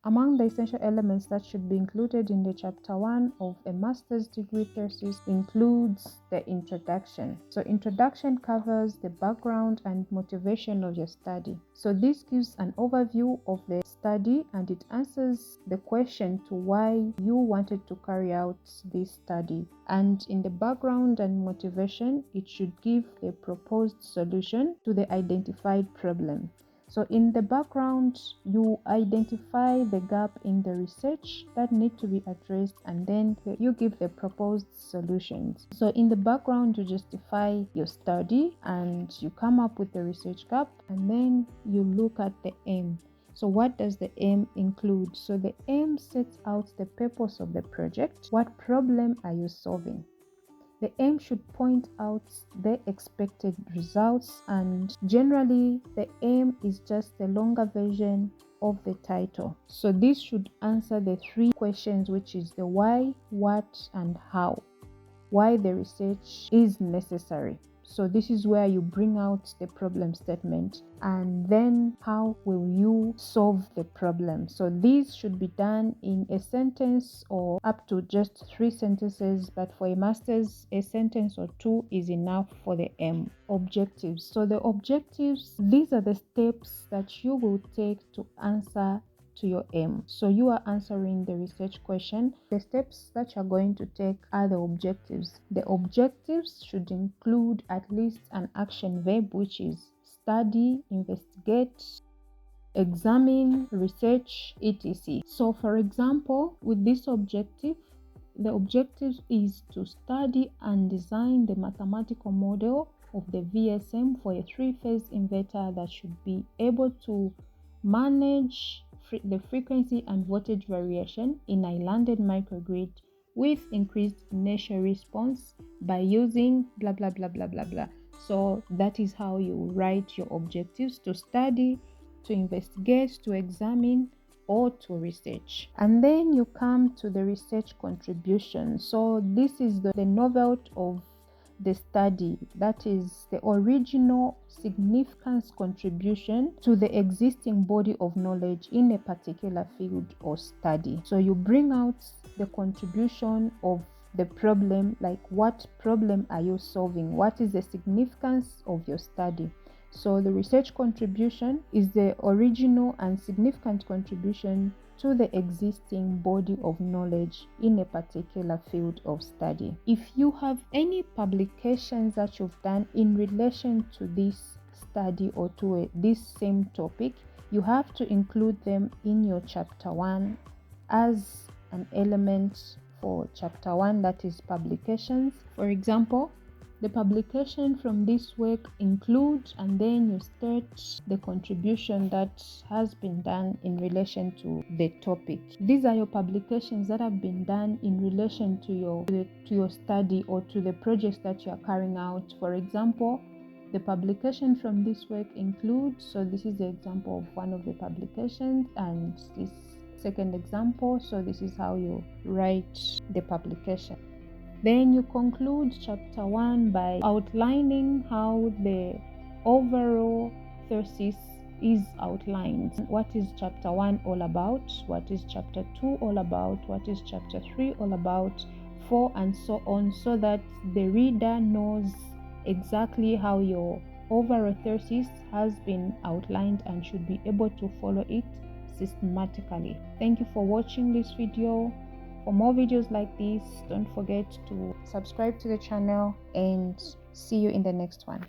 Among the essential elements that should be included in the chapter 1 of a master's degree thesis includes the introduction. So introduction covers the background and motivation of your study. So this gives an overview of the study and it answers the question to why you wanted to carry out this study. And in the background and motivation, it should give a proposed solution to the identified problem. So in the background, you identify the gap in the research that need to be addressed and then you give the proposed solutions. So in the background, you justify your study and you come up with the research gap and then you look at the aim. So what does the aim include? So the aim sets out the purpose of the project. What problem are you solving? The aim should point out the expected results, and generally the aim is just the longer version of the title. So this should answer the 3 questions, which is the why, what, and how. Why the research is necessary. So this is where you bring out the problem statement and then how will you solve the problem. So these should be done in a sentence or up to just 3 sentences, but for a master's, a sentence or 2 is enough for the aim. Objectives. So the objectives, these are the steps that you will take to answer to your aim. So you are answering the research question. The steps that you're going to take are the objectives. The objectives should include at least an action verb, which is study, investigate, examine, research, etc. So for example, with this objective, the objective is to study and design the mathematical model of the VSM for a 3-phase inverter that should be able to manage the frequency and voltage variation in islanded microgrid with increased inertial response by using blah blah blah blah blah blah. So that is how you write your objectives: to study, to investigate, to examine, or to research. And then you come to the research contribution. So this is the novelty of the study, that is the original significance contribution to the existing body of knowledge in a particular field or study. So you bring out the contribution of the problem, like what problem are you solving, what is the significance of your study. So the research contribution is the original and significant contribution to the existing body of knowledge in a particular field of study. If you have any publications that you've done in relation to this study or to this same topic, you have to include them in your chapter 1 as an element for chapter 1, that is publications. For example, the publication from this work includes, and then you state the contribution that has been done in relation to the topic. These are your publications that have been done in relation to your study or to the projects that you are carrying out. For example, the publication from this work includes, so this is the example of one of the publications, and this second example. So this is how you write the publication. Then you conclude chapter 1 by outlining how the overall thesis is outlined. What is chapter 1 all about? What is chapter 2 all about? What is chapter 3 all about? 4 and so on, so that the reader knows exactly how your overall thesis has been outlined and should be able to follow it systematically. Thank you for watching this video. For more videos like this, don't forget to subscribe to the channel and see you in the next one.